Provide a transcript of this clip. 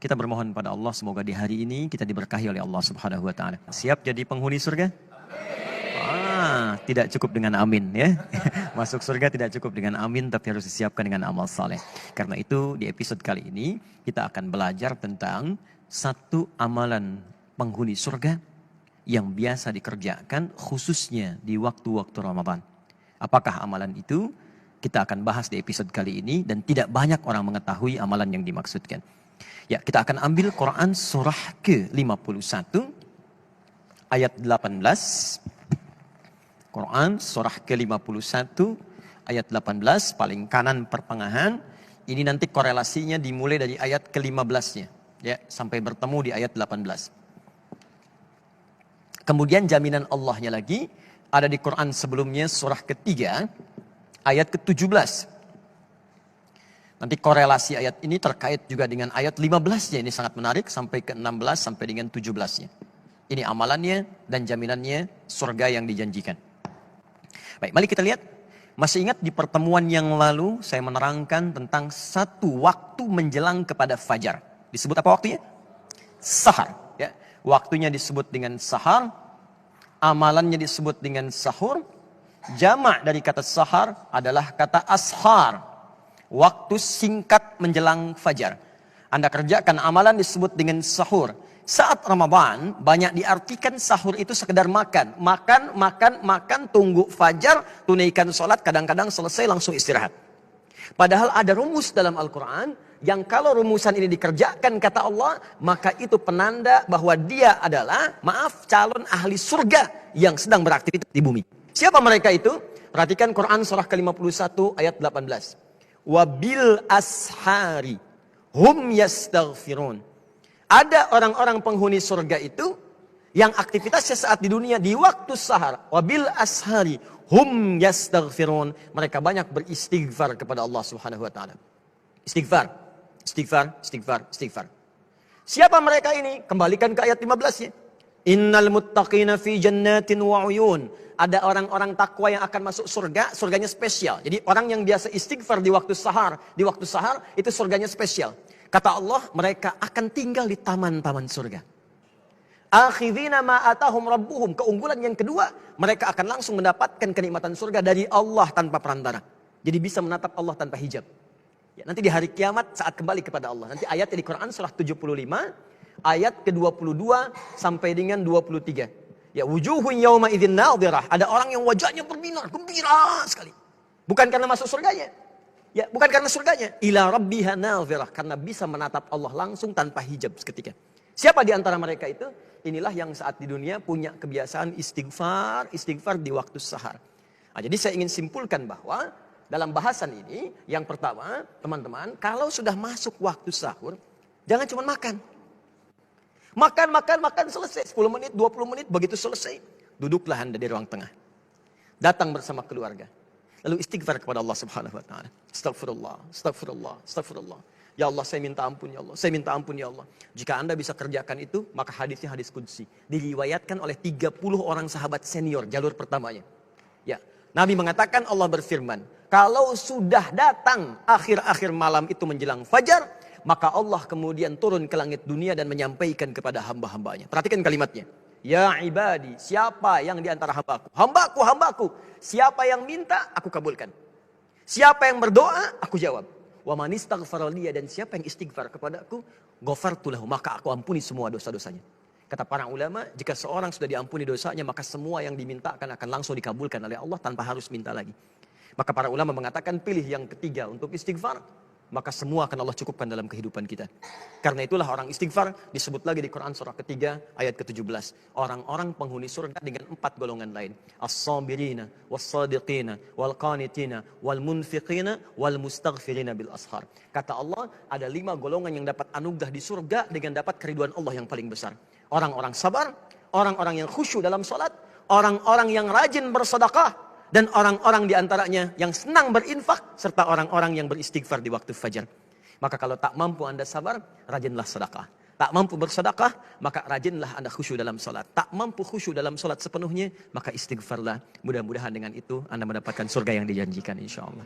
Kita bermohon pada Allah semoga di hari ini kita diberkahi oleh Allah Subhanahu wa taala. Siap jadi penghuni surga? Tidak cukup dengan amin ya. Masuk surga tidak cukup dengan amin, tapi harus disiapkan dengan amal saleh. Karena itu di episode kali ini kita akan belajar tentang satu amalan penghuni surga yang biasa dikerjakan khususnya di waktu-waktu Ramadan. Apakah amalan itu? Kita akan bahas di episode kali ini dan tidak banyak orang mengetahui amalan yang dimaksudkan. Ya, kita akan ambil Quran surah ke-51 ayat 18. Quran surah ke-51 ayat 18 paling kanan pertengahan. Ini nanti korelasinya dimulai dari ayat ke-15-nya ya sampai bertemu di ayat 18. Kemudian jaminan Allahnya lagi ada di Quran sebelumnya surah ketiga ayat ke-17. Nanti korelasi ayat ini terkait juga dengan ayat 15-nya. Ini sangat menarik sampai ke-16 sampai dengan 17-nya. Ini amalannya dan jaminannya surga yang dijanjikan. Baik, mari kita lihat. Masih ingat di pertemuan yang lalu saya menerangkan tentang satu waktu menjelang kepada fajar. Disebut apa waktunya? Sahar. Ya. Waktunya disebut dengan sahar. Amalannya disebut dengan sahur. Jamak dari kata sahar adalah kata ashar. Waktu singkat menjelang fajar. Anda kerjakan amalan disebut dengan sahur. Saat Ramadan banyak diartikan sahur itu sekedar makan. Makan, tunggu fajar, tunaikan sholat, kadang-kadang selesai langsung istirahat. Padahal ada rumus dalam Al-Quran yang kalau rumusan ini dikerjakan kata Allah, maka itu penanda bahwa dia adalah, calon ahli surga yang sedang beraktivitas di bumi. Siapa mereka itu? Perhatikan Quran surah ke-51 ayat 18. Wabil ashari hum yastaghfirun. Ada orang-orang penghuni surga itu yang aktivitasnya saat di dunia di waktu sahar. Wabil ashari hum yastaghfirun. Mereka banyak beristighfar kepada Allah Subhanahu wa taala. Istighfar. Siapa mereka ini? Kembalikan ke ayat 15-nya. Innal muttaqina fi jannatin wa uyun. Ada orang-orang takwa yang akan masuk surga, surganya spesial. Jadi orang yang biasa istighfar di waktu sahar itu surganya spesial. Kata Allah, mereka akan tinggal di taman-taman surga. Akhidhina ma atahum rabbuhum. Keunggulan yang kedua, mereka akan langsung mendapatkan kenikmatan surga dari Allah tanpa perantara. Jadi bisa menatap Allah tanpa hijab. Ya, nanti di hari kiamat saat kembali kepada Allah. Nanti ayatnya di Quran surah 75 ayat ke-22 sampai dengan 23. Ya, wujuhun yawma idzin nadhirah. Ada orang yang wajahnya berbinar, gembira sekali. Bukan karena masuk surganya. Ya, bukan karena surganya. Ila rabbiha nadhirah, karena bisa menatap Allah langsung tanpa hijab seketika. Siapa di antara mereka itu? Inilah yang saat di dunia punya kebiasaan istighfar di waktu sahar. Nah, jadi saya ingin simpulkan bahwa dalam bahasan ini, yang pertama, teman-teman, kalau sudah masuk waktu sahur, jangan cuma makan. Makan, selesai. 10 menit, 20 menit, begitu selesai. Duduklah Anda di ruang tengah. Datang bersama keluarga. Lalu istighfar kepada Allah Subhanahu wa ta'ala. Astagfirullah. Ya Allah, saya minta ampun ya Allah. Saya minta ampun ya Allah. Jika Anda bisa kerjakan itu, maka hadisnya hadis qudsi. Diriwayatkan oleh 30 orang sahabat senior, jalur pertamanya. Ya, Nabi mengatakan, Allah berfirman, kalau sudah datang akhir-akhir malam itu menjelang fajar, maka Allah kemudian turun ke langit dunia dan menyampaikan kepada hamba-hambanya. Perhatikan kalimatnya. Ya ibadi, siapa yang di antara hambaku? Hambaku. Siapa yang minta, aku kabulkan. Siapa yang berdoa, aku jawab. Wa man istaghfara liya, dan siapa yang istighfar kepadaku, ghafartu lahu, maka aku ampuni semua dosa-dosanya. Kata para ulama, jika seorang sudah diampuni dosanya, maka semua yang dimintakan akan langsung dikabulkan oleh Allah tanpa harus minta lagi. Maka para ulama mengatakan pilih yang ketiga untuk istighfar, maka semua akan Allah cukupkan dalam kehidupan kita. Karena itulah orang istighfar disebut lagi di Quran surah ketiga ayat ke-17. Orang-orang penghuni surga dengan 4 golongan lain. As-sabirina, was-sadiqina, wal-qanitina, wal-munfiqina, wal-mustaghfirina bil ashar. Kata Allah, ada 5 golongan yang dapat anugerah di surga dengan dapat keriduan Allah yang paling besar. Orang-orang sabar, orang-orang yang khusyuk dalam salat, orang-orang yang rajin bersedekah, dan orang-orang diantaranya yang senang berinfak, serta orang-orang yang beristighfar di waktu fajar. Maka kalau tak mampu Anda sabar, rajinlah sedekah. Tak mampu bersedekah, maka rajinlah Anda khusyuk dalam salat. Tak mampu khusyuk dalam salat sepenuhnya, maka istighfarlah. Mudah-mudahan dengan itu Anda mendapatkan surga yang dijanjikan insya Allah.